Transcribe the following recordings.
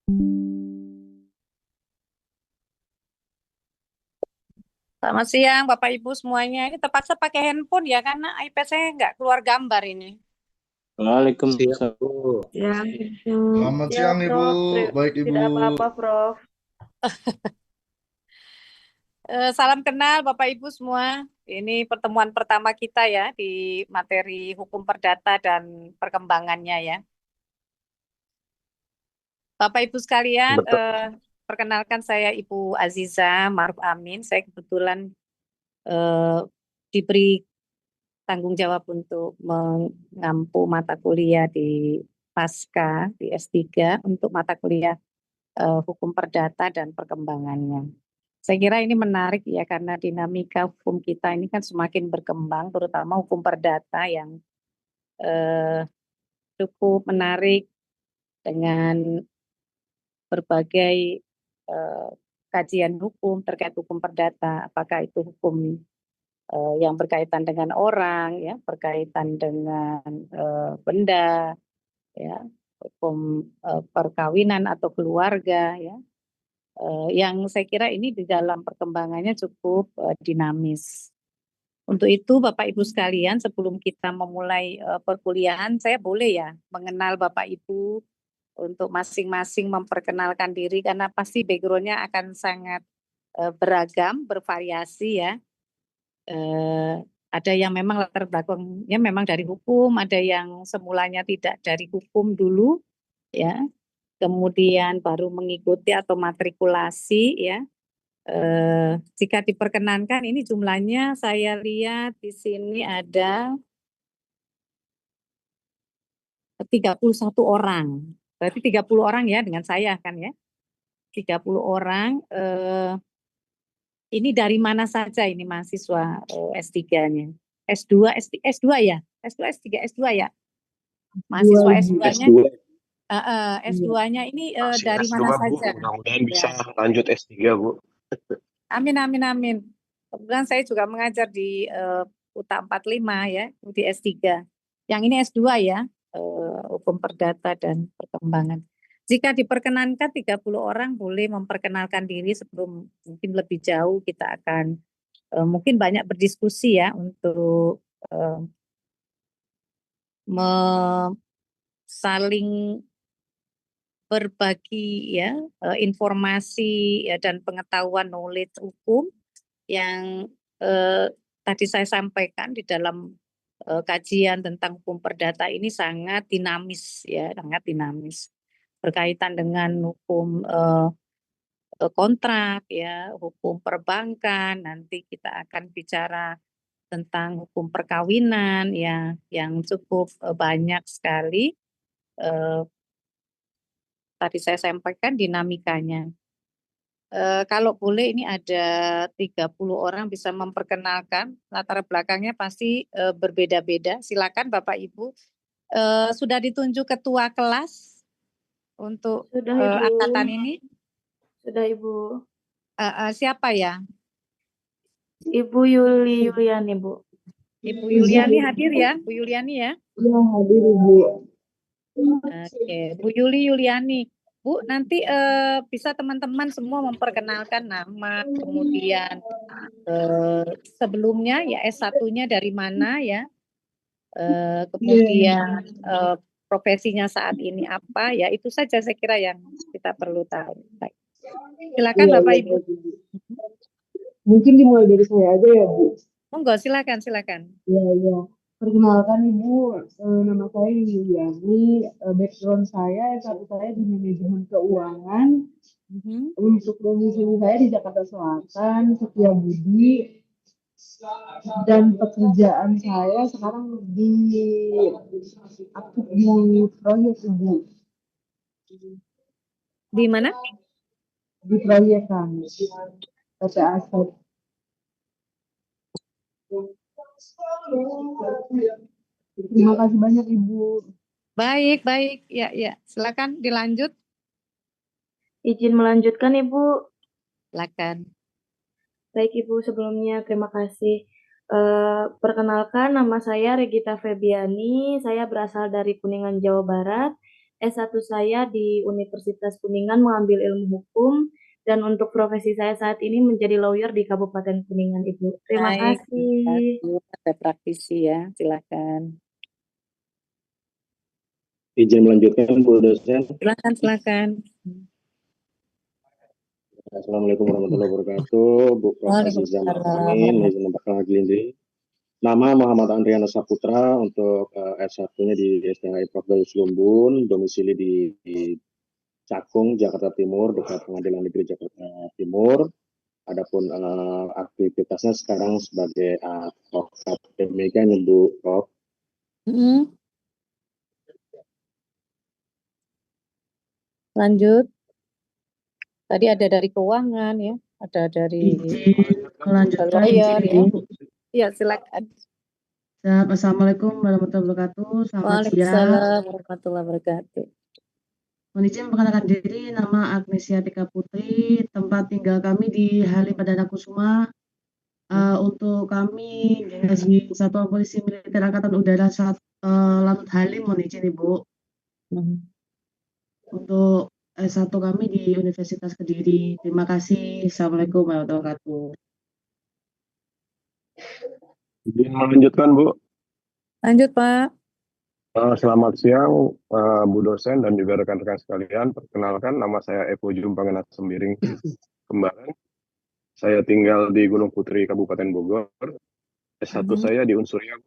Selamat siang, Bapak Ibu semuanya. Ini terpaksa pakai handphone ya, karena iPad saya nggak keluar gambar ini. Siap, Waalaikumsalam. Bu. Siang, Ibu. Selamat Ya, siang Ibu, Prof. baik Ibu. Tidak apa-apa, Prof. Salam kenal Bapak Ibu semua. Ini pertemuan pertama kita ya di materi hukum perdata dan perkembangannya ya. Bapak Ibu sekalian, Betul. perkenalkan saya Ibu Aziza Maruf Amin. Saya kebetulan eh, diberi tanggung jawab untuk mengampu mata kuliah di Pasca di S3 untuk mata kuliah hukum perdata dan perkembangannya. Saya kira ini menarik ya karena dinamika hukum kita ini kan semakin berkembang, terutama hukum perdata yang eh, cukup menarik dengan berbagai eh, kajian hukum terkait hukum perdata, apakah itu hukum yang berkaitan dengan orang, ya, berkaitan dengan benda, ya, hukum perkawinan atau keluarga, ya, yang saya kira ini di dalam perkembangannya cukup dinamis. Untuk itu Bapak Ibu sekalian, sebelum kita memulai perkuliahan, saya boleh ya mengenal Bapak Ibu untuk masing-masing memperkenalkan diri karena pasti background-nya akan sangat beragam, bervariasi ya. Ada yang memang latar belakangnya memang dari hukum, ada yang semulanya tidak dari hukum dulu, ya, kemudian baru mengikuti atau matrikulasi, ya. Jika diperkenankan, ini jumlahnya saya lihat di sini ada 31 orang. Berarti 30 orang ya dengan saya kan ya. 30 orang. Ini dari mana saja ini mahasiswa S3-nya? S2, S2 ya? S2, S3, S2 ya? Mahasiswa S2-nya S2. S2-nya ini Masih dari mana S2, Bu. saja? Mudah-mudahan bisa Ya. lanjut S3, Bu. Amin, amin, amin. Kebetulan saya juga mengajar di UTA 45 ya, di S3. Yang ini S2 ya, hukum perdata dan perkembangan. Jika diperkenankan 30 orang boleh memperkenalkan diri sebelum mungkin lebih jauh kita akan mungkin banyak berdiskusi ya untuk saling berbagi ya informasi ya, dan pengetahuan knowledge hukum yang tadi saya sampaikan di dalam kajian tentang hukum perdata ini sangat dinamis ya, sangat dinamis berkaitan dengan hukum kontrak ya, hukum perbankan, nanti kita akan bicara tentang hukum perkawinan ya yang cukup banyak sekali tadi saya sampaikan dinamikanya. Kalau boleh ini ada 30 orang bisa memperkenalkan latar belakangnya pasti berbeda-beda. Silakan Bapak Ibu. Sudah ditunjuk ketua kelas untuk Sudah, Ibu. angkatan ini. Sudah, Ibu. Siapa ya? Ibu Yuliani, Bu. Ibu Yuliani hadir ya, Bu Yuliani ya. Iya, hadir, Ibu. Oke, Bu Yuliani. Bu, nanti bisa teman-teman semua memperkenalkan nama, kemudian sebelumnya ya S1-nya dari mana ya, kemudian profesinya saat ini apa ya, itu saja saya kira yang kita perlu tahu. Baik. Silakan Bapak Ibu. Mungkin dimulai dari saya aja ya, Bu. Monggo, silakan, silakan. Ya. Perkenalkan Ibu, nama saya Yuliani. Background saya, S1 saya di manajemen keuangan. Untuk domisili saya di Jakarta Selatan, Setiabudi. Dan pekerjaan saya sekarang aktif di proyek Ibu. Di mana? Di proyek kan, PT Aset. Terima kasih banyak Ibu. Baik, baik. Ya, silakan dilanjut. Izin melanjutkan, Ibu. Silakan. Baik, Ibu, sebelumnya terima kasih. Perkenalkan, nama saya Regita Febiani. Saya berasal dari Kuningan, Jawa Barat. S1 saya di Universitas Kuningan mengambil ilmu hukum dan untuk profesi saya saat ini menjadi lawyer di Kabupaten Kuningan, Ibu. Terima Baik, kasih. ada praktisi ya, silakan. Izin melanjutkan, Bu dosen. Silakan. Assalamualaikum warahmatullahi wabarakatuh. Bu Prof. Aziza Maruf Amin, Waalaikumsalam. izin memperkenalkan diri. Nama Muhammad Andriana Saputra untuk S1-nya di SDHI Prof. Gayus Lumbun, domisili di Cakung, Jakarta Timur, dekat Pengadilan Negeri Jakarta Timur. Adapun aktivitasnya sekarang sebagai advokat demikian, Bu Prof. Lanjut. Tadi ada dari keuangan ya, ada dari Izin melanjutkan, lawyer izin ya. Bu. Ya, silakan. Assalamualaikum warahmatullahi wabarakatuh. Selamat siang. Waalaikumsalam warahmatullahi wabarakatuh. Mohon izin memperkenalkan diri, nama Agnesia Tika Putri, tempat tinggal kami di Halim Perdana Kusuma. Untuk kami Divisi Satuan Polisi Militer Angkatan Udara Lanut Halim, mohon izin Ibu. Untuk S1 kami di Universitas Kediri. Terima kasih. Assalamualaikum warahmatullahi wabarakatuh. Izin melanjutkan, Bu. Lanjut, Pak. Selamat siang, Bu dosen dan juga rekan-rekan sekalian. Perkenalkan, nama saya Evo Jumpangenas Sembiring Kembaran. Saya tinggal di Gunung Putri, Kabupaten Bogor. S1 saya di Unsurya.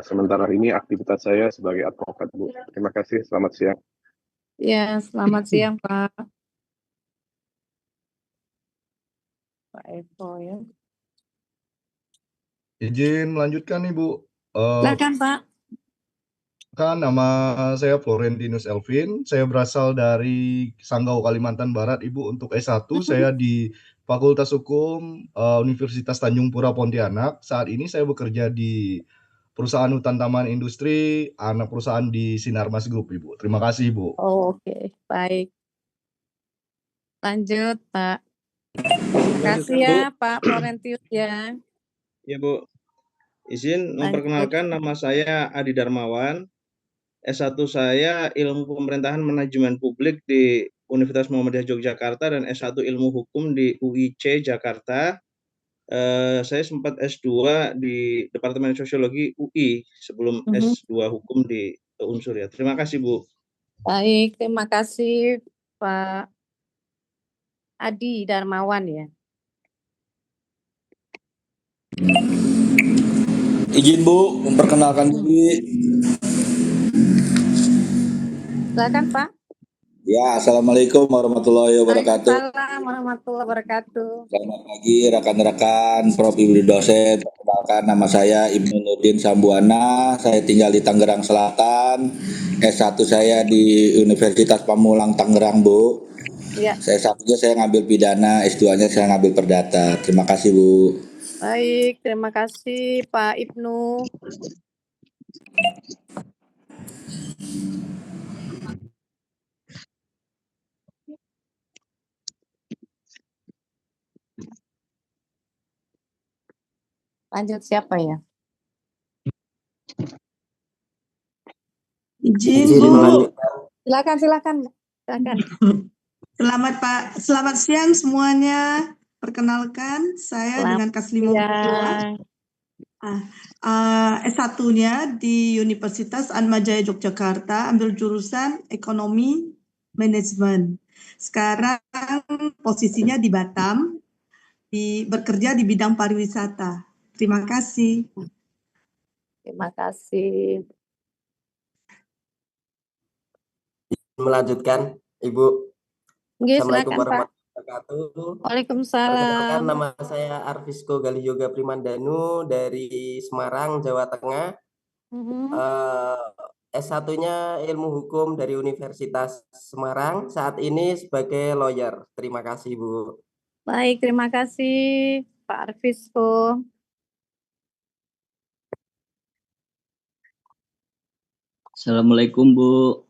Sementara ini aktivitas saya sebagai advokat, Bu. Terima kasih, selamat siang. Ya, selamat siang, Pak. Pak Evo ya. Izin melanjutkan nih, Bu. Silakan, Pak. Kan nama saya Florentinus Elvin, saya berasal dari Sanggau, Kalimantan Barat, Ibu. Untuk S1 saya di Fakultas Hukum Universitas Tanjung Pura Pontianak. Saat ini saya bekerja di perusahaan hutan taman industri, anak perusahaan di Sinarmas Group, Ibu. Terima kasih, Bu. Oh, oke, baik. Lanjut, Pak. Terima kasih ya, Pak Florentius ya. Ya, Bu. Izin memperkenalkan, nama saya Adi Darmawan. S1 saya Ilmu Pemerintahan Manajemen Publik di Universitas Muhammadiyah Yogyakarta dan S1 Ilmu Hukum di UIC Jakarta. Saya sempat S2 di Departemen Sosiologi UI sebelum S2 Hukum di Unsur ya. Terima kasih, Bu. Baik, terima kasih Pak Adi Darmawan ya. Izin Bu, memperkenalkan diri. Silakan Pak. Ya, Assalamualaikum warahmatullahi wabarakatuh. Waalaikumsalam warahmatullahi wabarakatuh. Selamat pagi rekan-rekan, Prof. Ibu dosen. Perkenalkan, nama saya Ibnu Nurdin Sambuana. Saya tinggal di Tangerang Selatan. S1 saya di Universitas Pamulang Tangerang, Bu. Ya. S1-nya saya ngambil pidana, S2-nya saya ngambil perdata. Terima kasih, Bu. Baik, terima kasih Pak Ibnu. Lanjut siapa ya? Izin Bu. Silakan. Selamat siang semuanya. Perkenalkan, saya dengan Kaslimo Mutula. S1-nya di Universitas Atmajaya Yogyakarta, ambil jurusan Ekonomi Manajemen. Sekarang posisinya di Batam, bekerja di bidang pariwisata. Terima kasih. Terima kasih. Melanjutkan, Ibu. Assalamualaikum warahmatullahi wabarakatuh. Waalaikumsalam. Perkenalkan, nama saya Arvisko Galiyoga Primandanu dari Semarang, Jawa Tengah. S1-nya Ilmu Hukum dari Universitas Semarang. Saat ini sebagai lawyer. Terima kasih, Bu. Baik, terima kasih Pak Arvisko. Assalamualaikum, Bu.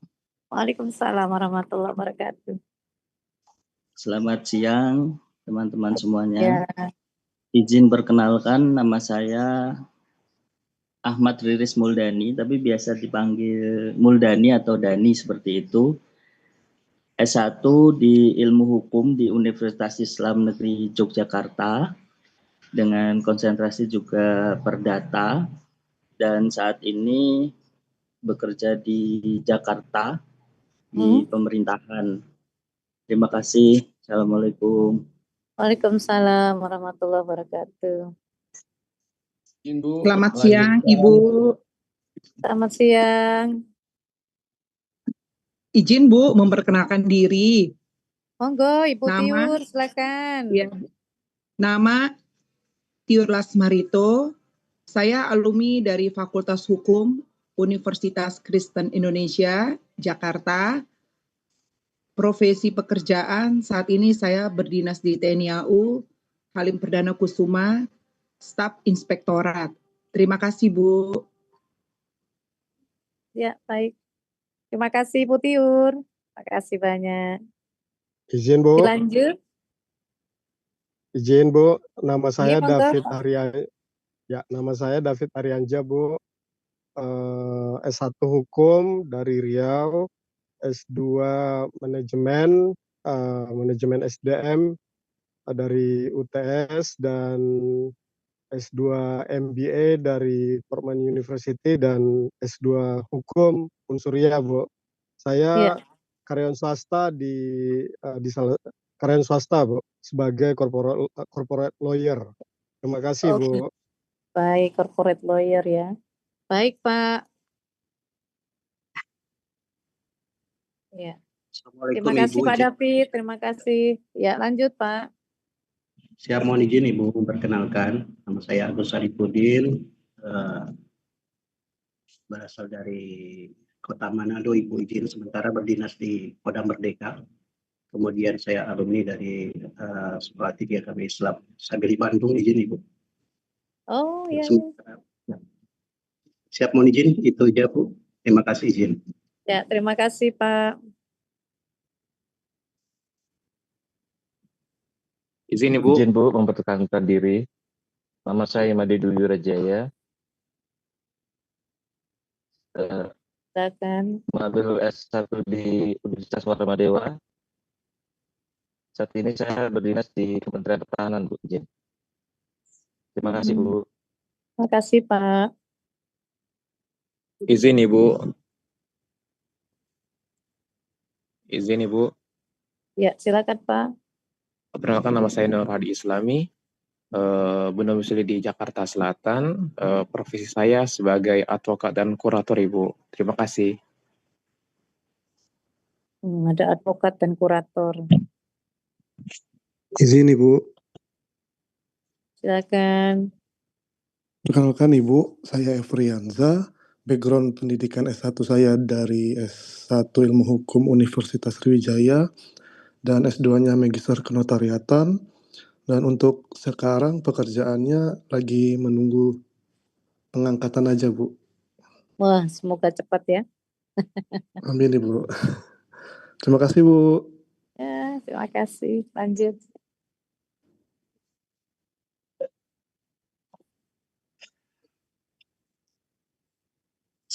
Waalaikumsalam warahmatullahi wabarakatuh. Selamat siang, teman-teman semuanya. Ya. Izin perkenalkan, nama saya Ahmad Riris Muldani, tapi biasa dipanggil Muldani atau Dani seperti itu. S1 di Ilmu Hukum di Universitas Islam Negeri Yogyakarta dengan konsentrasi juga Perdata, dan saat ini bekerja di Jakarta di pemerintahan. Terima kasih. Assalamualaikum. Waalaikumsalam warahmatullahi wabarakatuh. Selamat siang, Ibu. Selamat siang. Izin Bu memperkenalkan diri. Monggo, Ibu Nama? Tiur, silakan. Ya. Nama Tiur Lasmarito. Saya alumni dari Fakultas Hukum Universitas Kristen Indonesia, Jakarta. Profesi pekerjaan saat ini saya berdinas di TNI AU, Halim Perdana Kusuma, Staf Inspektorat. Terima kasih, Bu. Ya, baik. Terima kasih, Bu Tiur. Terima kasih banyak. Izin Bu. Dilanjut. Izin Bu, nama saya monggo. David Aryan. Ya, nama saya David Aryanja Bu. S1 Hukum dari Riau, S2 Manajemen, Manajemen SDM dari UTS, dan S2 MBA dari Portman University, dan S2 Hukum Unsuria Bu. Saya karyawan swasta karyawan swasta Bu, sebagai corporate lawyer. Terima kasih Bu. Baik, corporate lawyer ya. Baik Pak. Ya. Terima kasih Ibu, Pak David, terima kasih. Ya, lanjut Pak. saya mohon izin Ibu memperkenalkan, nama saya Agus Saripudin, berasal dari Kota Manado. Ibu izin sementara berdinas di Kodam Merdeka. Kemudian saya alumni dari Sekolah Tinggi Agama Islam sambil di Bandung. Izin Ibu. Oh iya. Siap, mohon izin, itu aja Bu. Terima kasih, izin. Ya, terima kasih Pak. Izin Ibu. Izin Bu memperkenalkan diri. Nama saya Made Dwi Wirajaya. Silakan. Mengambil S1 di Universitas Warmadewa. Saat ini saya berdinas di Kementerian Pertahanan Bu. Izin. Terima kasih Bu. Terima kasih Pak. Izin Ibu. Izin Ibu. Ya, silakan Pak. Perkenalkan, nama saya Nur Hadi Islami, berdomisili di Jakarta Selatan. Profesi saya sebagai advokat dan kurator Ibu. Terima kasih. Ada advokat dan kurator. Izin Ibu. Silakan. Perkenalkan Ibu, saya Efrianza. Background pendidikan S1 saya dari S1 Ilmu Hukum Universitas Sriwijaya dan S2-nya Magister Kenotariatan. Dan untuk sekarang pekerjaannya lagi menunggu pengangkatan aja Bu. Wah, semoga cepat ya. Amin Ibu. Terima kasih Bu. Ya, terima kasih. Lanjut.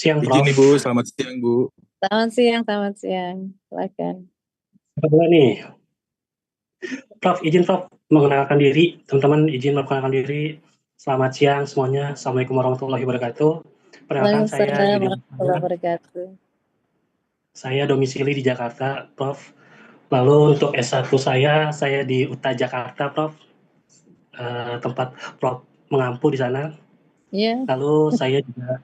Siang, Prof. Izin Ibu, selamat siang Bu. Selamat siang, selamat siang. Silakan. Apa nih? Prof, izin Prof mengenalkan diri. Teman-teman izin memperkenalkan diri. Selamat siang semuanya. Assalamualaikum warahmatullahi wabarakatuh. Perkenalkan saya warahmatullahi wabarakatuh. Saya domisili di Jakarta, Prof. Lalu untuk S1 saya di UTA Jakarta, Prof. Tempat Prof mengampu di sana. Iya. Lalu saya juga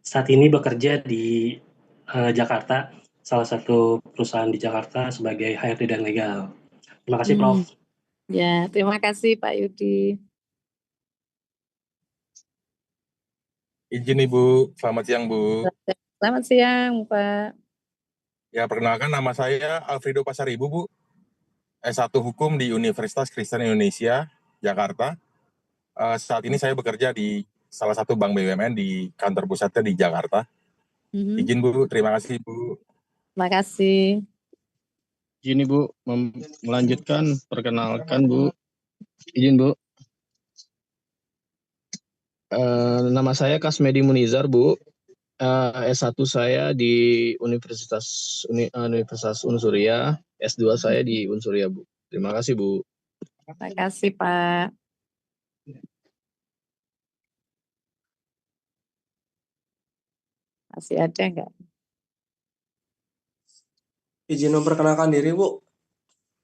saat ini bekerja di Jakarta, salah satu perusahaan di Jakarta sebagai HRD dan legal. Terima kasih, Prof. Ya, terima kasih Pak Yudi. Izin Ibu, selamat siang Bu. Selamat siang Pak. Ya, perkenalkan, nama saya Alfredo Pasaribu Bu. S1 Hukum di Universitas Kristen Indonesia, Jakarta. Saat ini saya bekerja di salah satu bank BUMN di kantor pusatnya di Jakarta. Izin Bu, terima kasih Bu. Terima kasih. Izin Ibu melanjutkan, perkenalkan Bu. Izin Bu. Nama saya Kasmedi Munizar, Bu. S1 saya di Universitas Unsuria, S2 saya di Unsuria, Bu. Terima kasih, Bu. Terima kasih, Pak. Masih ada nggak? Izin memperkenalkan diri, Bu.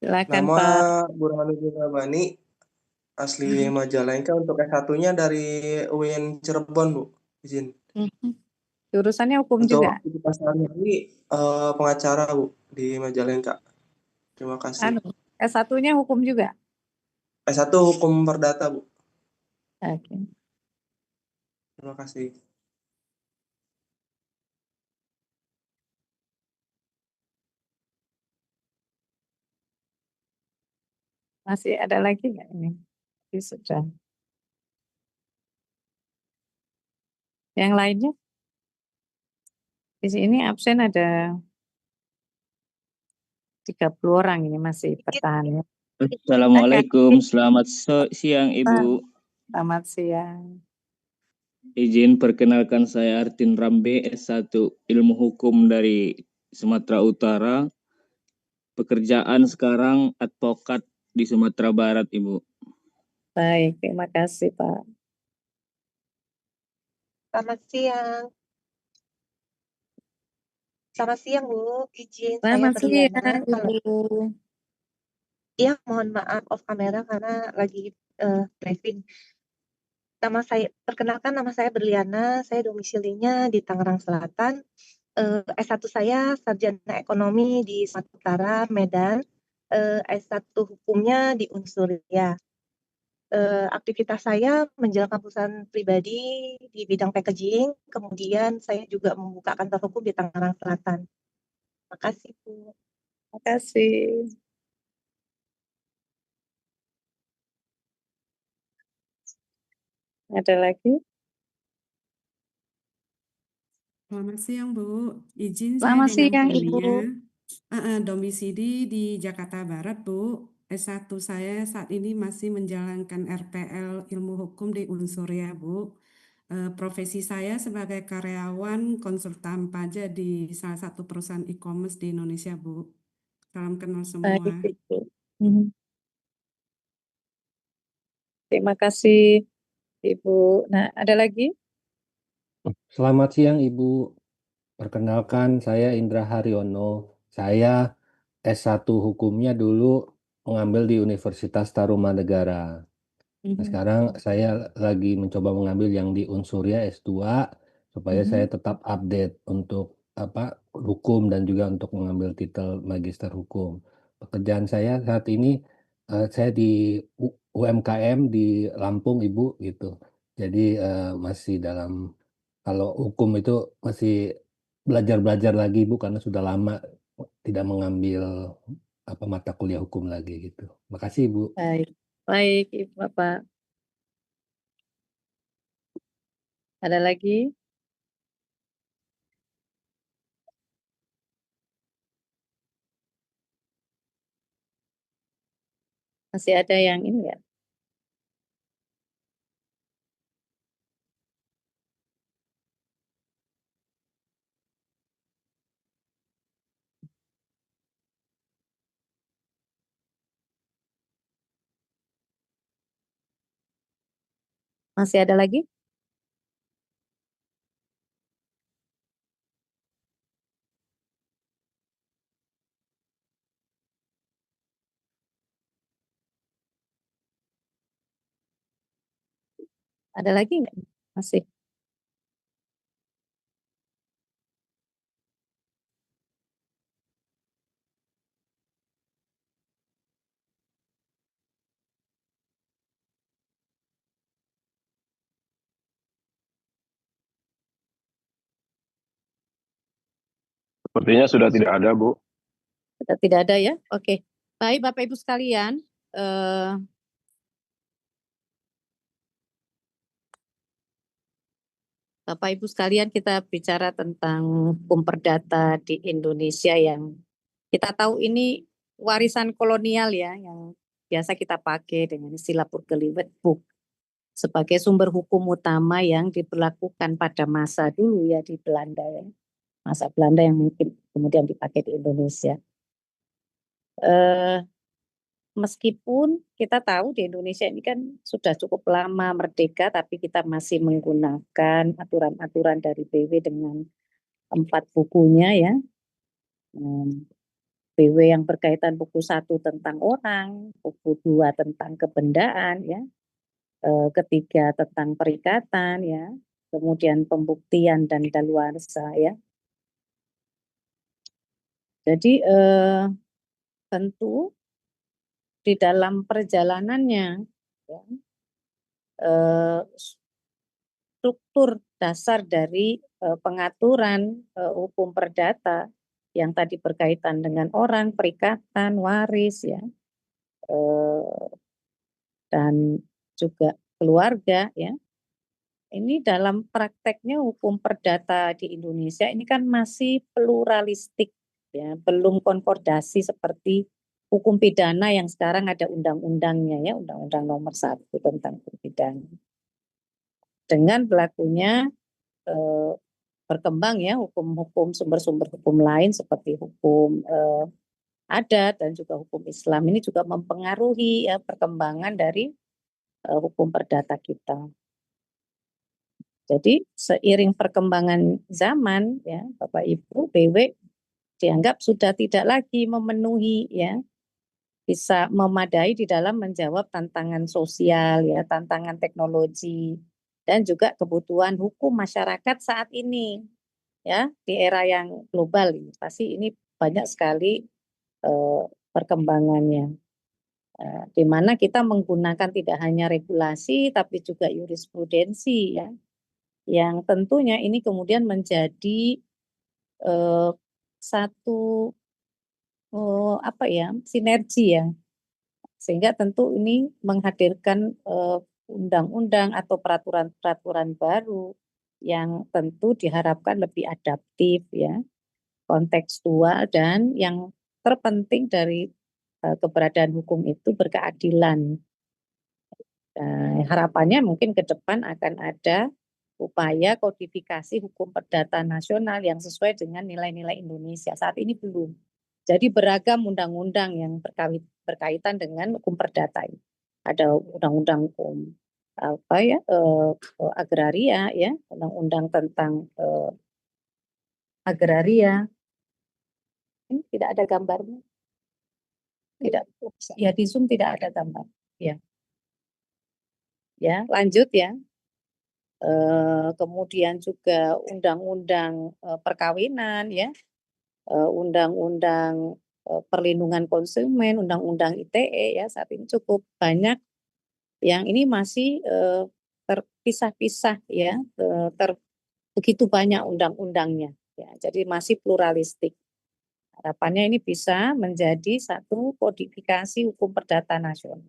Silakan, Nama Pak. Burhanuddin Rabani, asli Majalengka, untuk S1-nya dari UIN Cirebon, Bu. Izin. Jurusannya hukum Untuk juga? aktivitas sehari-hari pengacara, Bu, di Majalengka. Terima kasih. S1-nya hukum juga? S1 Hukum Perdata, Bu. Oke. Terima kasih. Masih ada lagi nggak ini? Ini sudah. Yang lainnya? Di sini absen ada 30 orang, ini masih bertahan. Assalamualaikum, selamat siang Ibu. Selamat siang. Izin perkenalkan, saya Artin Rambe, S1 Ilmu Hukum dari Sumatera Utara. Pekerjaan sekarang advokat di Sumatera Barat, Ibu. Baik, terima kasih, Pak. Selamat siang. Selamat siang, Bu. Izin Selamat saya Berliana. siang, Ibu. Iya, mohon maaf off kamera karena lagi briefing. Perkenalkan, nama saya Berliana. Saya domisilinya di Tangerang Selatan. S1 saya Sarjana Ekonomi di Sumatera Utara, Medan. S1 Hukumnya di Unsuria. Aktivitas saya menjalankan perusahaan pribadi di bidang packaging, kemudian saya juga membuka kantor hukum di Tangerang Selatan. Terima kasih, Bu. Terima kasih. Ada lagi? Selamat siang, Bu. Izin Selamat saya dengan siang, Ibu. filenya. Domisili di Jakarta Barat, Bu. S1 saya saat ini masih menjalankan RPL Ilmu Hukum di Unsuria, Bu. Profesi saya sebagai karyawan konsultan pajak di salah satu perusahaan e-commerce di Indonesia, Bu. Salam kenal semua. Baik, Ibu. Terima kasih, Ibu. Nah, ada lagi? Selamat siang Ibu. Perkenalkan saya Indra Haryono. Saya S1 Hukumnya dulu mengambil di Universitas Tarumanegara. Nah, sekarang saya lagi mencoba mengambil yang di Unsuria S2 supaya saya tetap update untuk hukum dan juga untuk mengambil titel Magister Hukum. Pekerjaan saya saat ini saya di UMKM di Lampung, Ibu, gitu. Jadi masih dalam, kalau hukum itu masih belajar lagi, Bu, karena sudah lama tidak mengambil mata kuliah hukum lagi gitu. Makasih, Bu. Baik, Ibu, Bapak. Ada lagi? Masih ada yang ini ya? Masih ada lagi? Ada lagi nggak? Masih. Sepertinya sudah tidak ada, Bu. Sudah tidak ada ya? Oke. Baik, Bapak Ibu sekalian. Bapak Ibu sekalian, kita bicara tentang hukum perdata di Indonesia yang kita tahu ini warisan kolonial ya, yang biasa kita pakai dengan istilah Purkelibet Book. sebagai sumber hukum utama yang diberlakukan pada masa dulu ya di Belanda ya. Masa Belanda yang mungkin kemudian dipakai di Indonesia. Meskipun kita tahu di Indonesia ini kan sudah cukup lama merdeka, tapi kita masih menggunakan aturan-aturan dari BW dengan 4 bukunya ya. BW yang berkaitan buku 1 tentang orang, buku 2 tentang kebendaan ya, ketiga tentang perikatan ya, kemudian pembuktian dan daluarsa ya. Jadi tentu di dalam perjalanannya ya, struktur dasar dari pengaturan hukum perdata yang tadi berkaitan dengan orang, perikatan, waris ya, dan juga keluarga ya. Ini dalam prakteknya hukum perdata di Indonesia ini kan masih pluralistik ya, belum konfordasi seperti hukum pidana yang sekarang ada undang-undangnya ya, Undang-Undang Nomor 1 tentang hukum pidana. Dengan berlakunya berkembang ya hukum-hukum sumber-sumber hukum lain seperti hukum adat dan juga hukum Islam, ini juga mempengaruhi ya perkembangan dari hukum perdata kita. Jadi seiring perkembangan zaman ya Bapak Ibu, BW dianggap sudah tidak lagi memenuhi ya, bisa memadai di dalam menjawab tantangan sosial ya, tantangan teknologi dan juga kebutuhan hukum masyarakat saat ini ya, di era yang global ini. Pasti ini banyak sekali perkembangannya. Di mana kita menggunakan tidak hanya regulasi tapi juga jurisprudensi ya, yang tentunya ini kemudian menjadi satu sinergi ya, sehingga tentu ini menghadirkan undang-undang atau peraturan-peraturan baru yang tentu diharapkan lebih adaptif ya, kontekstual, dan yang terpenting dari keberadaan hukum itu berkeadilan. Harapannya mungkin ke depan akan ada upaya kodifikasi hukum perdata nasional yang sesuai dengan nilai-nilai Indonesia. Saat ini belum. Jadi beragam undang-undang yang berkaitan dengan hukum perdata ini. Ada undang-undang hukum agraria ya, undang-undang tentang agraria. Ini tidak ada gambarnya. Tidak, ya di Zoom tidak ada gambar. Ya. Ya, lanjut ya. Kemudian juga undang-undang perkawinan ya, undang-undang perlindungan konsumen, undang-undang ITE ya, saat ini cukup banyak yang ini masih terpisah-pisah ya, begitu banyak undang-undangnya ya, jadi masih pluralistik. Harapannya ini bisa menjadi satu kodifikasi hukum perdata nasional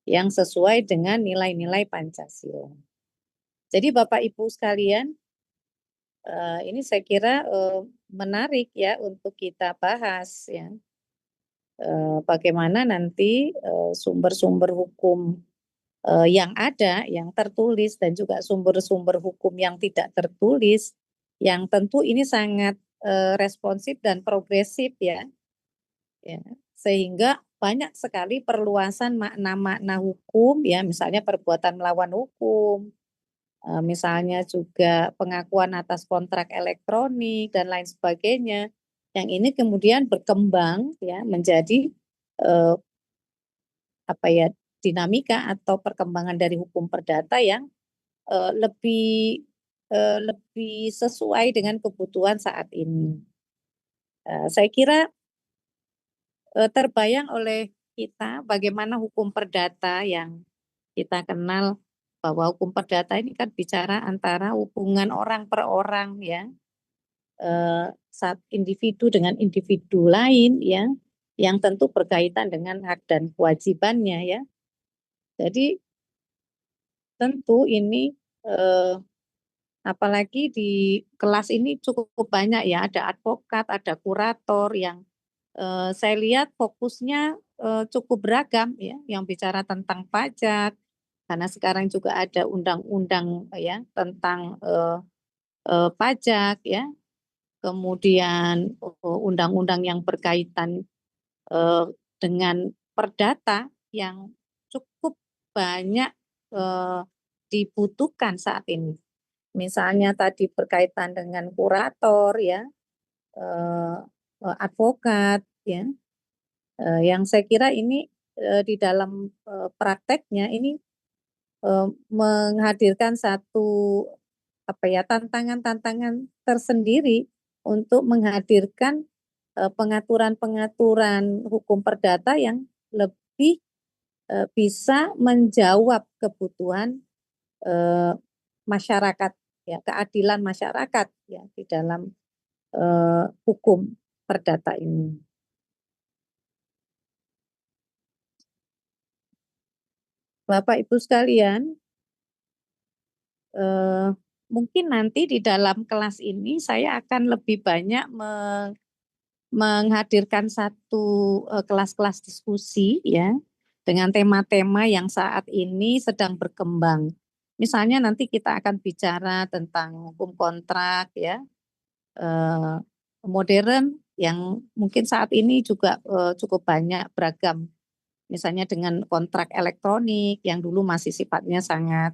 yang sesuai dengan nilai-nilai Pancasila. Jadi Bapak Ibu sekalian, ini saya kira menarik ya untuk kita bahas ya, bagaimana nanti sumber-sumber hukum yang ada, yang tertulis, dan juga sumber-sumber hukum yang tidak tertulis, yang tentu ini sangat responsif dan progresif ya, sehingga banyak sekali perluasan makna-makna hukum ya, misalnya perbuatan melawan hukum, misalnya juga pengakuan atas kontrak elektronik dan lain sebagainya, yang ini kemudian berkembang ya menjadi dinamika atau perkembangan dari hukum perdata yang lebih sesuai dengan kebutuhan saat ini. Saya kira terbayang oleh kita bagaimana hukum perdata yang kita kenal, bahwa hukum perdata ini kan bicara antara hubungan orang per orang ya, saat individu dengan individu lain ya, yang tentu berkaitan dengan hak dan kewajibannya ya. Jadi tentu ini apalagi di kelas ini cukup banyak ya, ada advokat, ada kurator yang saya lihat fokusnya cukup beragam ya, yang bicara tentang pajak, karena sekarang juga ada undang-undang ya tentang pajak ya, kemudian undang-undang yang berkaitan dengan perdata yang cukup banyak dibutuhkan saat ini. Misalnya tadi berkaitan dengan kurator ya, advokat ya, yang saya kira ini di dalam prakteknya ini menghadirkan satu tantangan-tantangan tersendiri untuk menghadirkan pengaturan-pengaturan hukum perdata yang lebih bisa menjawab kebutuhan masyarakat ya, keadilan masyarakat ya di dalam hukum perdata ini. Bapak Ibu sekalian, mungkin nanti di dalam kelas ini saya akan lebih banyak menghadirkan satu kelas-kelas diskusi ya dengan tema-tema yang saat ini sedang berkembang. Misalnya nanti kita akan bicara tentang hukum kontrak ya, modern yang mungkin saat ini juga cukup banyak beragam. Misalnya dengan kontrak elektronik yang dulu masih sifatnya sangat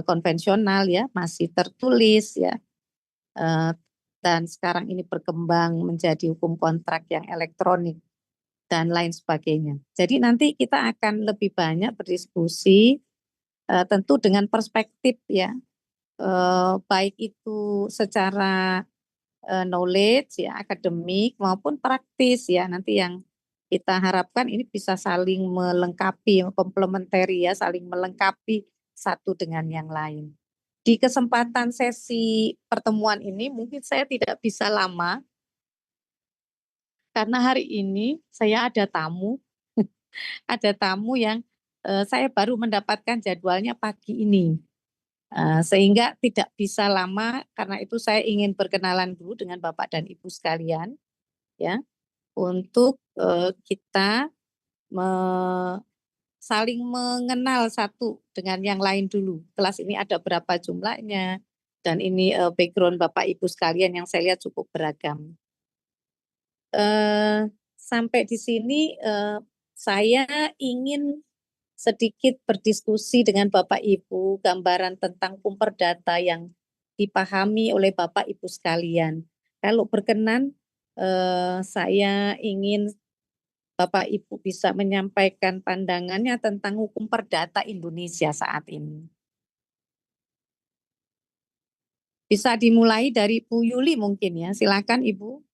konvensional ya, masih tertulis ya. Dan sekarang ini berkembang menjadi hukum kontrak yang elektronik dan lain sebagainya. Jadi nanti kita akan lebih banyak berdiskusi tentu dengan perspektif ya, baik itu secara knowledge ya, akademik maupun praktis ya. Nanti yang kita harapkan ini bisa saling melengkapi, komplementari ya, saling melengkapi satu dengan yang lain. Di kesempatan sesi pertemuan ini mungkin saya tidak bisa lama karena hari ini saya ada tamu, ada tamu yang saya baru mendapatkan jadwalnya pagi ini, sehingga tidak bisa lama. Karena itu saya ingin berkenalan dulu dengan Bapak dan Ibu sekalian, ya, untuk kita saling mengenal satu dengan yang lain dulu. Kelas ini ada berapa jumlahnya, dan ini background Bapak Ibu sekalian yang saya lihat cukup beragam. Sampai di sini saya ingin sedikit berdiskusi dengan Bapak Ibu gambaran tentang hukum perdata yang dipahami oleh Bapak Ibu sekalian. Kalau berkenan saya ingin Bapak Ibu bisa menyampaikan pandangannya tentang hukum perdata Indonesia saat ini. Bisa dimulai dari Bu Yuli mungkin ya, silakan Ibu.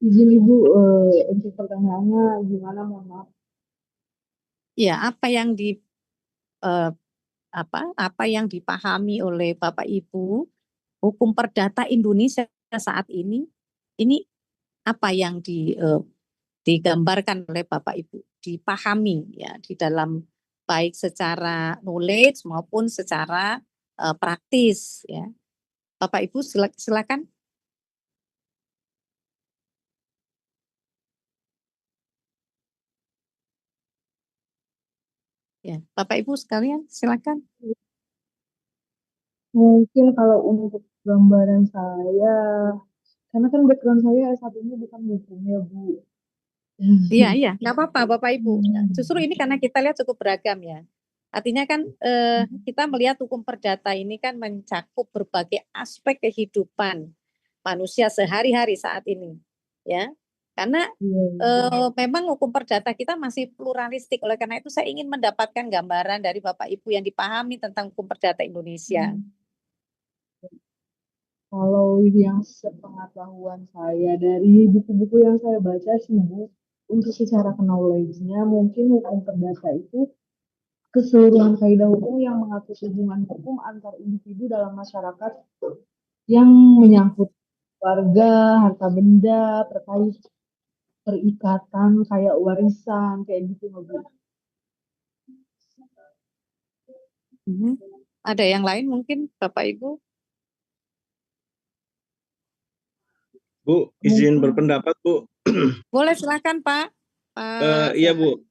Izin Ibu, untuk pertanyaannya gimana, mohon maaf. Ya, apa yang dipahami oleh Bapak Ibu hukum perdata Indonesia saat ini apa yang digambarkan oleh Bapak Ibu, dipahami ya di dalam baik secara knowledge maupun secara praktis ya. Bapak Ibu silakan. Ya, Bapak Ibu sekalian silakan. Mungkin kalau untuk gambaran saya, karena kan background saya S1-nya bukan hukum ya Bu. Iya, nggak apa-apa Bapak Ibu. Justru ini karena kita lihat cukup beragam ya. Artinya kan kita melihat hukum perdata ini kan mencakup berbagai aspek kehidupan manusia sehari-hari saat ini, ya. Karena memang hukum perdata kita masih pluralistik. Oleh karena itu saya ingin mendapatkan gambaran dari Bapak Ibu yang dipahami tentang hukum perdata Indonesia. Kalau yang sepengetahuan saya dari buku-buku yang saya baca sih Bu, untuk secara knowledge-nya mungkin hukum perdata itu keseluruhan kaidah hukum yang mengatur hubungan hukum antar individu dalam masyarakat yang menyangkut warga, harta benda, terkait perikatan kayak warisan kayak gitu Bu. Ada yang lain mungkin Bapak Ibu? Bu, izin berpendapat, Bu. Boleh silakan Pak. Iya, Siapa? Bu.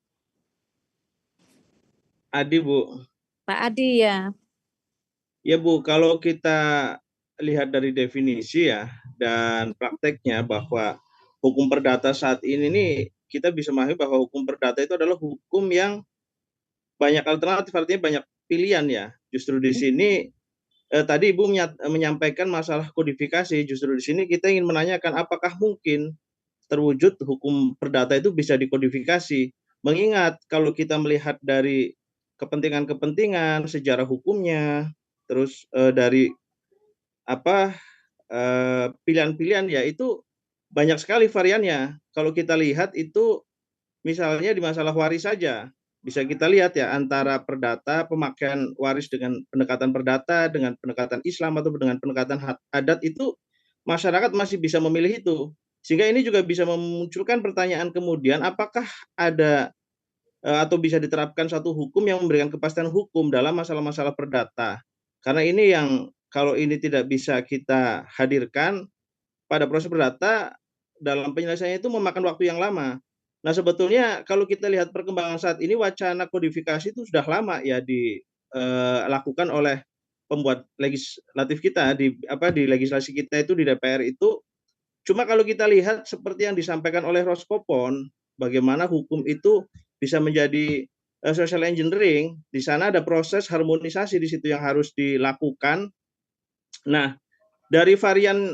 Adi, Bu. Pak Adi ya. Ya, Bu, kalau kita lihat dari definisi ya dan prakteknya bahwa hukum perdata saat ini nih kita bisa memahami bahwa hukum perdata itu adalah hukum yang banyak alternatif, artinya banyak pilihan ya. Justru di sini tadi Ibu menyampaikan masalah kodifikasi, justru di sini kita ingin menanyakan apakah mungkin terwujud hukum perdata itu bisa dikodifikasi. Mengingat kalau kita melihat dari kepentingan-kepentingan, sejarah hukumnya, terus dari pilihan-pilihan ya itu banyak sekali variannya. Kalau kita lihat itu misalnya di masalah waris saja, bisa kita lihat ya antara perdata, pemakaian waris dengan pendekatan perdata, dengan pendekatan Islam atau dengan pendekatan adat itu masyarakat masih bisa memilih itu. Sehingga ini juga bisa memunculkan pertanyaan kemudian apakah ada atau bisa diterapkan satu hukum yang memberikan kepastian hukum dalam masalah-masalah perdata. Karena ini yang kalau ini tidak bisa kita hadirkan pada proses perdata dalam penyelesaiannya itu memakan waktu yang lama. Nah, sebetulnya kalau kita lihat perkembangan saat ini wacana kodifikasi itu sudah lama ya dilakukan oleh pembuat legislatif kita di legislasi kita itu di DPR itu. Cuma kalau kita lihat seperti yang disampaikan oleh Roskopon, bagaimana hukum itu bisa menjadi social engineering, di sana ada proses harmonisasi di situ yang harus dilakukan. Nah, dari varian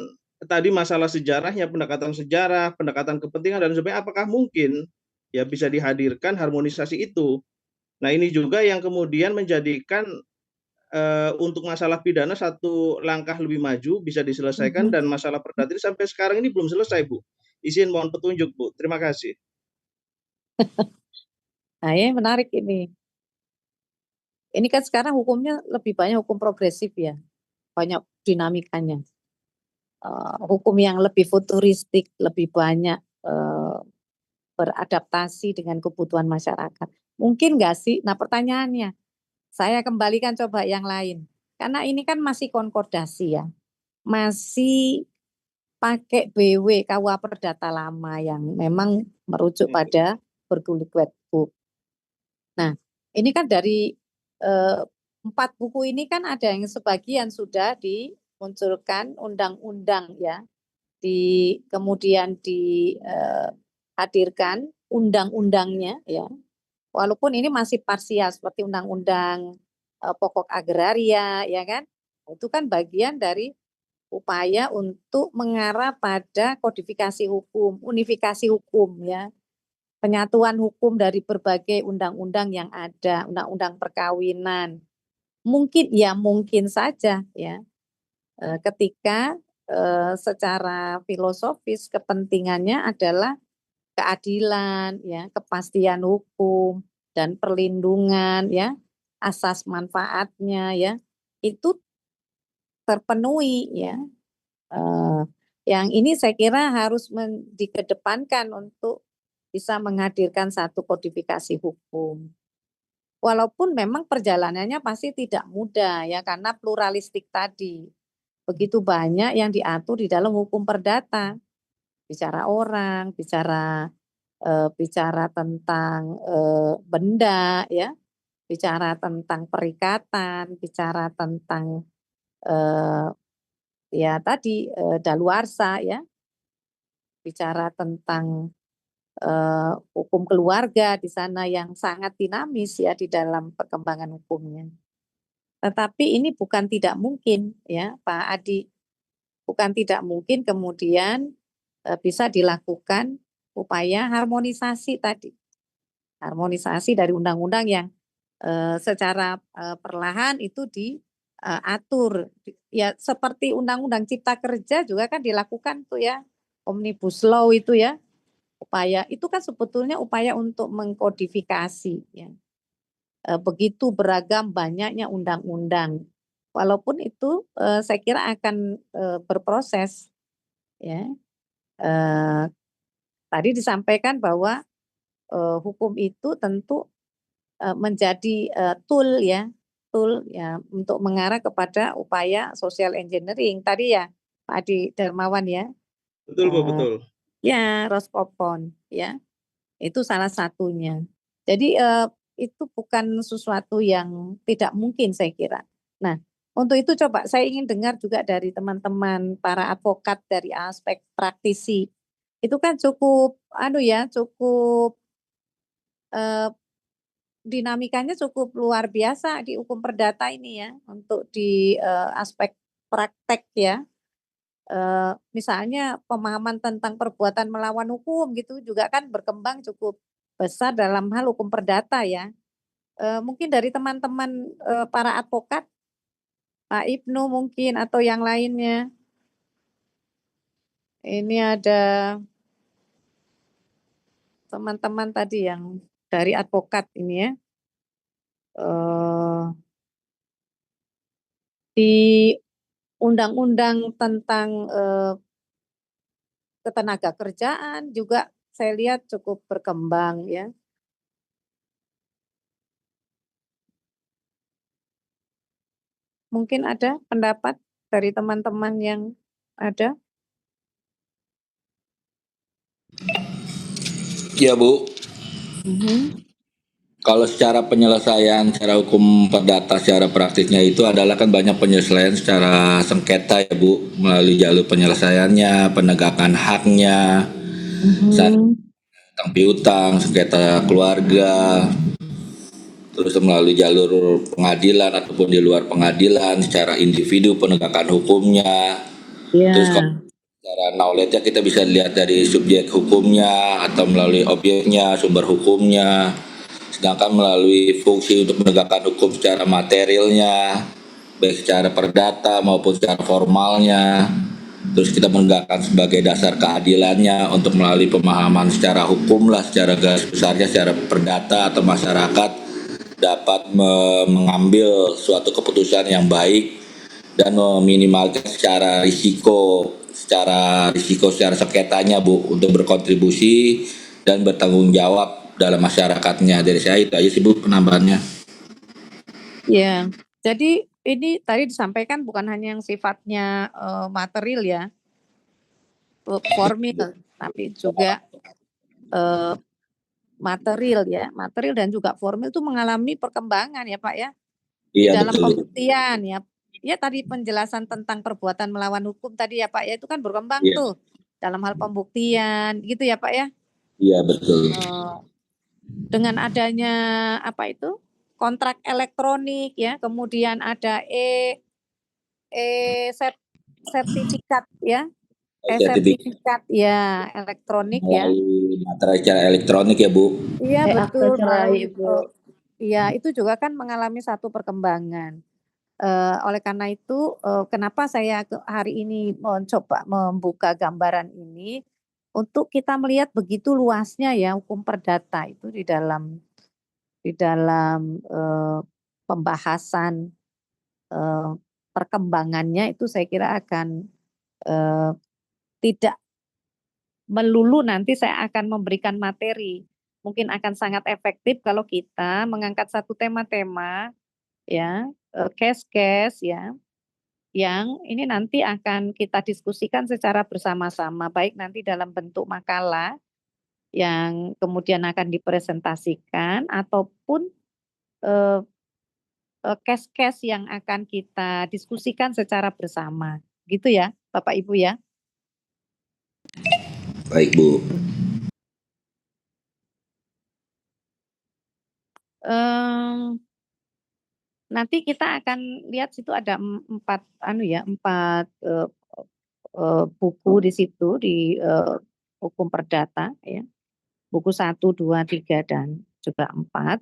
tadi masalah sejarahnya, pendekatan sejarah, pendekatan kepentingan dan sebagainya, apakah mungkin ya bisa dihadirkan harmonisasi itu? Nah, ini juga yang kemudian menjadikan untuk masalah pidana satu langkah lebih maju bisa diselesaikan dan masalah perdata sampai sekarang ini belum selesai, Bu. Izin mohon petunjuk, Bu. Terima kasih. Nah, ini menarik ini. Ini kan sekarang hukumnya lebih banyak hukum progresif ya, banyak dinamikanya. Hukum yang lebih futuristik, lebih banyak beradaptasi dengan kebutuhan masyarakat. Mungkin nggak sih? Nah pertanyaannya, saya kembalikan coba yang lain. Karena ini kan masih konkordasi ya, masih pakai BW KUA Perdata lama yang memang merujuk pada bergulir wetbook. Nah, ini kan dari 4 buku ini kan ada yang sebagian sudah dimunculkan undang-undang ya, kemudian dihadirkan undang-undangnya ya, walaupun ini masih parsial seperti undang-undang pokok agraria ya kan, itu kan bagian dari upaya untuk mengarah pada kodifikasi hukum, unifikasi hukum ya, penyatuan hukum dari berbagai undang-undang yang ada, undang-undang perkawinan. Mungkin ya mungkin saja ya ketika secara filosofis kepentingannya adalah keadilan ya, kepastian hukum dan perlindungan ya, asas manfaatnya ya, itu terpenuhi ya. Yang ini saya kira harus dikedepankan untuk bisa menghadirkan satu kodifikasi hukum. Walaupun memang perjalanannya pasti tidak mudah ya, karena pluralistik tadi. Begitu banyak yang diatur di dalam hukum perdata. Bicara orang, bicara tentang benda ya, bicara tentang perikatan, bicara tentang ya tadi daluarsa ya, bicara tentang hukum keluarga di sana yang sangat dinamis ya di dalam perkembangan hukumnya. Tetapi ini bukan tidak mungkin ya Pak Adi, bukan tidak mungkin kemudian bisa dilakukan upaya harmonisasi tadi. Harmonisasi dari undang-undang yang secara perlahan itu diatur. Ya seperti undang-undang cipta kerja juga kan dilakukan tuh ya, omnibus law itu ya. Upaya itu kan sebetulnya upaya untuk mengkodifikasi ya. Begitu beragam banyaknya undang-undang. Walaupun itu saya kira akan berproses ya. Tadi disampaikan bahwa hukum itu tentu menjadi tool ya untuk mengarah kepada upaya social engineering tadi ya Pak Adi Darmawan ya. Betul, Bu, betul. Ya, Roskopon, ya. Itu salah satunya. Jadi itu bukan sesuatu yang tidak mungkin saya kira. Nah, untuk itu coba saya ingin dengar juga dari teman-teman para advokat dari aspek praktisi. Itu kan cukup cukup dinamikanya cukup luar biasa di hukum perdata ini ya, untuk di aspek praktek ya. Misalnya pemahaman tentang perbuatan melawan hukum gitu juga kan berkembang cukup besar dalam hal hukum perdata ya. Mungkin dari teman-teman para advokat, Pak Ibnu mungkin atau yang lainnya. Ini ada teman-teman tadi yang dari advokat ini ya. Di undang-undang tentang ketenaga kerjaan juga saya lihat cukup berkembang ya. Mungkin ada pendapat dari teman-teman yang ada? Ya Bu, kalau secara penyelesaian secara hukum perdata secara praktisnya itu adalah kan banyak penyelesaian secara sengketa ya Bu, melalui jalur penyelesaiannya, penegakan haknya, tentang piutang, sengketa keluarga, terus melalui jalur pengadilan ataupun di luar pengadilan secara individu penegakan hukumnya. Terus kalau secara knowledge-nya kita bisa lihat dari subjek hukumnya atau melalui objeknya, sumber hukumnya. Sedangkan melalui fungsi untuk menegakkan hukum secara materialnya, baik secara perdata maupun secara formalnya, terus kita menegakkan sebagai dasar keadilannya untuk melalui pemahaman secara hukum lah, secara garis besarnya, secara perdata atau masyarakat dapat mengambil suatu keputusan yang baik dan meminimalkan secara risiko secara sengketanya Bu, untuk berkontribusi dan bertanggung jawab dalam masyarakatnya. Dari saya itu aja sih Bu penambahannya. Ya, jadi ini tadi disampaikan bukan hanya yang sifatnya material ya, formil, tapi juga material ya, material dan juga formil itu mengalami perkembangan ya Pak ya. Di Iya, dalam betul. pembuktian ya. Ya tadi penjelasan tentang perbuatan melawan hukum tadi ya Pak ya, itu kan berkembang Iya. tuh dalam hal pembuktian gitu ya Pak ya. Iya, betul. Dengan adanya apa itu? Kontrak elektronik ya, kemudian ada sertifikat ya. Sertifikat ya elektronik ya. Melalui materai secara elektronik ya Bu. Iya betul melalui Ibu. iya itu juga kan mengalami satu perkembangan. Oleh karena itu kenapa saya hari ini mencoba membuka gambaran ini untuk kita melihat begitu luasnya ya hukum perdata itu di dalam pembahasan perkembangannya itu saya kira akan tidak melulu nanti saya akan memberikan materi. Mungkin akan sangat efektif kalau kita mengangkat satu tema-tema ya, case-case ya, yang ini nanti akan kita diskusikan secara bersama-sama, baik nanti dalam bentuk makalah yang kemudian akan dipresentasikan ataupun case-case yang akan kita diskusikan secara bersama. Gitu ya, Bapak Ibu ya. Baik Bu. Nanti kita akan lihat situ ada empat buku di situ di hukum perdata ya. Buku 1, 2, 3 dan juga 4.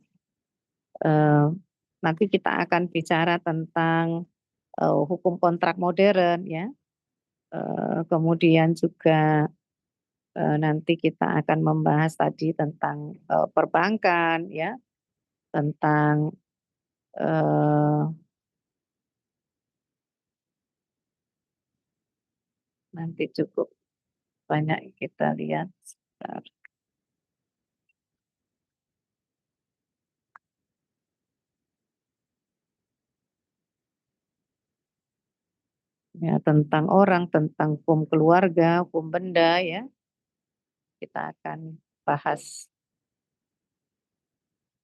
Nanti kita akan bicara tentang hukum kontrak modern ya. Kemudian juga nanti kita akan membahas tadi tentang perbankan ya, tentang nanti cukup banyak kita lihat. Sebentar. ya, tentang orang, tentang hukum keluarga, hukum benda ya. Kita akan bahas.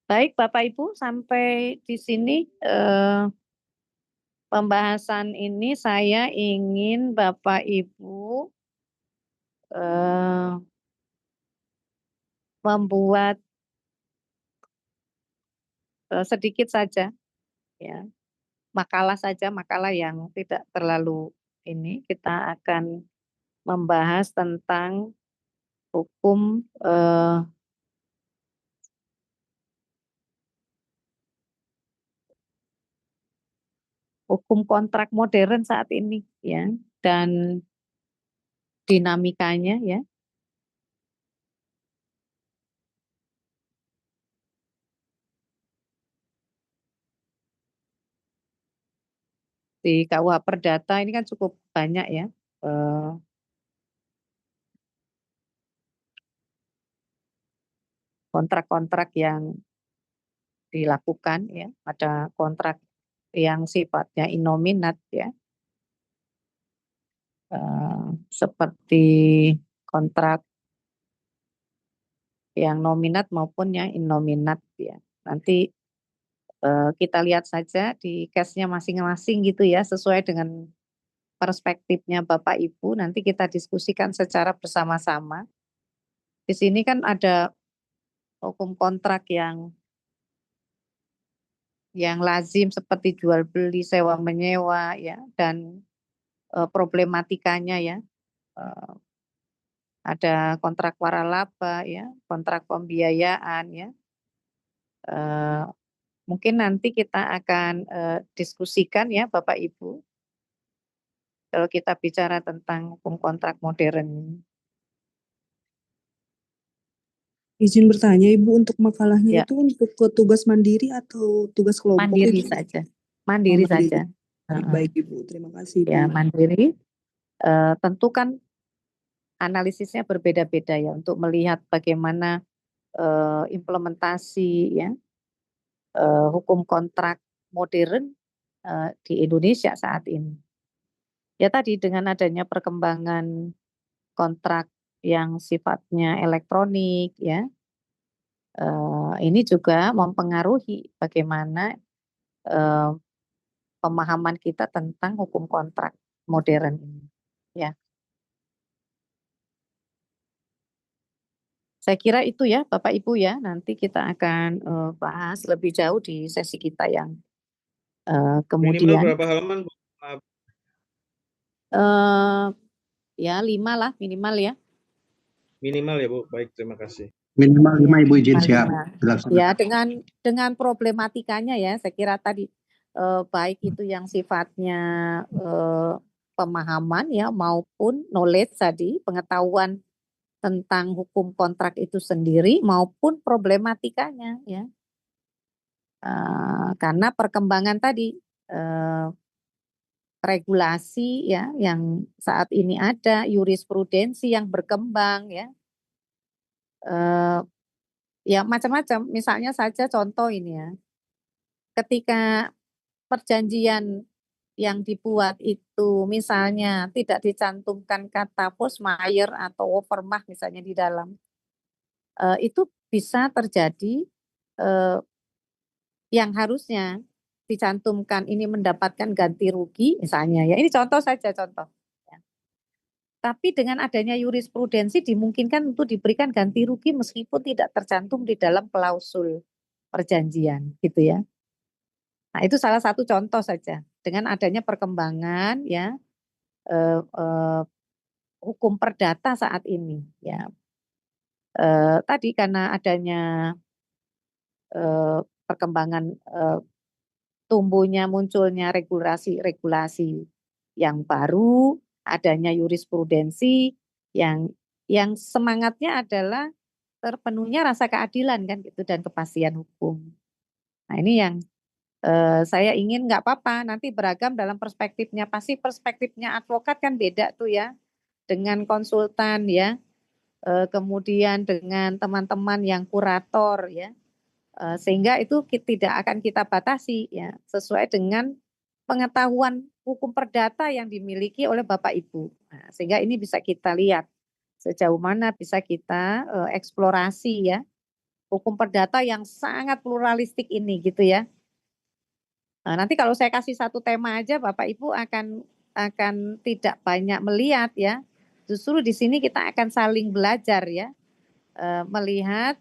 Baik Bapak Ibu, sampai di sini pembahasan ini saya ingin Bapak Ibu membuat sedikit saja ya, makalah saja, makalah yang tidak terlalu ini. Kita akan membahas tentang hukum hukum kontrak modern saat ini ya, dan dinamikanya ya. Di KUH Perdata ini kan cukup banyak ya kontrak-kontrak yang dilakukan ya. Ada kontrak yang sifatnya innominat ya, seperti kontrak yang nominat maupun yang innominat ya. Nanti kita lihat saja di case-nya masing-masing gitu ya, sesuai dengan perspektifnya Bapak Ibu. Nanti kita diskusikan secara bersama-sama. Di sini kan ada hukum kontrak yang lazim seperti jual beli, sewa menyewa ya, dan problematikanya ya. Ada kontrak waralaba ya, kontrak pembiayaan ya. Mungkin nanti kita akan diskusikan ya Bapak Ibu, kalau kita bicara tentang hukum kontrak modern. Izin bertanya Ibu, untuk makalahnya Ya. itu untuk tugas mandiri atau tugas kelompok? Mandiri saja, mandiri saja. Baik Ibu, terima kasih Ibu. Ya, mandiri. Tentu kan analisisnya berbeda-beda ya, untuk melihat bagaimana implementasi ya hukum kontrak modern di Indonesia saat ini. Ya tadi dengan adanya perkembangan kontrak yang sifatnya elektronik ya, ini juga mempengaruhi bagaimana pemahaman kita tentang hukum kontrak modern ini ya. Saya kira itu ya Bapak Ibu ya, nanti kita akan bahas lebih jauh di sesi kita yang kemudian. Minimal berapa halaman, Bu? Ya 5 lah minimal ya. Minimal ya Bu, baik terima kasih. Minimal 5 Ibu izin siap. Ya dengan problematikanya ya, saya kira tadi baik itu yang sifatnya pemahaman ya maupun knowledge tadi, pengetahuan tentang hukum kontrak itu sendiri maupun problematikanya ya. Karena perkembangan tadi regulasi ya yang saat ini ada, jurisprudensi yang berkembang ya. Ya macam-macam, misalnya saja contoh ini ya. Ketika perjanjian yang dibuat itu misalnya tidak dicantumkan kata force majeure atau overmach misalnya di dalam, itu bisa terjadi yang harusnya dicantumkan ini mendapatkan ganti rugi misalnya ya, ini contoh saja contoh ya. Tapi dengan adanya jurisprudensi dimungkinkan untuk diberikan ganti rugi meskipun tidak tercantum di dalam klausul perjanjian gitu ya. Nah itu salah satu contoh saja dengan adanya perkembangan ya hukum perdata saat ini ya. Tadi karena adanya perkembangan tumbuhnya munculnya regulasi yang baru, adanya jurisprudensi yang semangatnya adalah terpenuhnya rasa keadilan kan gitu dan kepastian hukum. Nah ini yang saya ingin nggak apa-apa nanti beragam dalam perspektifnya, pasti perspektifnya advokat kan beda tuh ya dengan konsultan ya, kemudian dengan teman-teman yang kurator ya, sehingga itu tidak akan kita batasi ya sesuai dengan pengetahuan hukum perdata yang dimiliki oleh Bapak Ibu. Nah, sehingga ini bisa kita lihat sejauh mana bisa kita eksplorasi ya hukum perdata yang sangat pluralistik ini gitu ya. Nah, nanti kalau saya kasih satu tema aja Bapak Ibu akan tidak banyak melihat ya. Justru di sini kita akan saling belajar ya. Melihat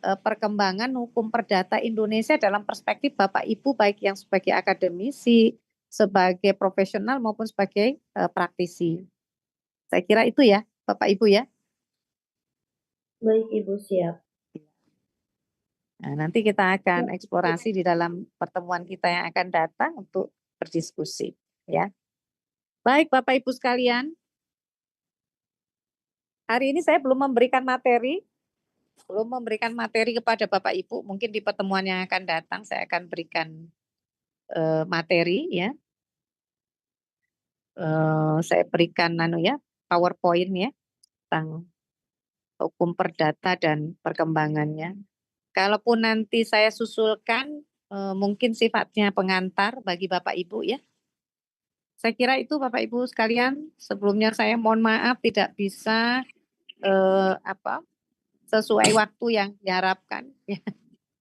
perkembangan hukum perdata Indonesia dalam perspektif Bapak Ibu baik yang sebagai akademisi, sebagai profesional maupun sebagai praktisi. Saya kira itu ya Bapak Ibu ya. Baik Ibu, siap. Nah, nanti kita akan eksplorasi di dalam pertemuan kita yang akan datang untuk berdiskusi ya. Baik Bapak Ibu sekalian. Hari ini saya belum memberikan materi kepada Bapak Ibu. Mungkin di pertemuan yang akan datang saya akan berikan materi ya. Saya berikan PowerPoint ya tentang hukum perdata dan perkembangannya. Kalaupun nanti saya susulkan mungkin sifatnya pengantar bagi Bapak Ibu ya. Saya kira itu Bapak Ibu sekalian. Sebelumnya saya mohon maaf tidak bisa sesuai waktu yang diharapkan.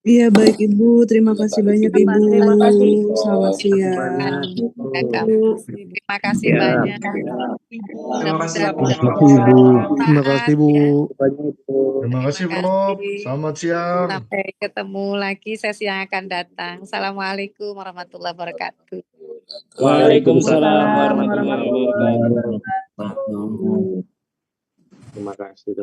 Iya baik Ibu, terima kasih banyak Ibu. Terima kasih Ibu. Selamat siang. Terima kasih banyak. Terima kasih Terima kasih Ibu. Terima kasih Ibu. Terima kasih Prof. Selamat siang. Sampai ketemu lagi sesi yang akan datang. Assalamualaikum warahmatullahi wabarakatuh. Waalaikumsalam warahmatullahi wabarakatuh. Terima kasih.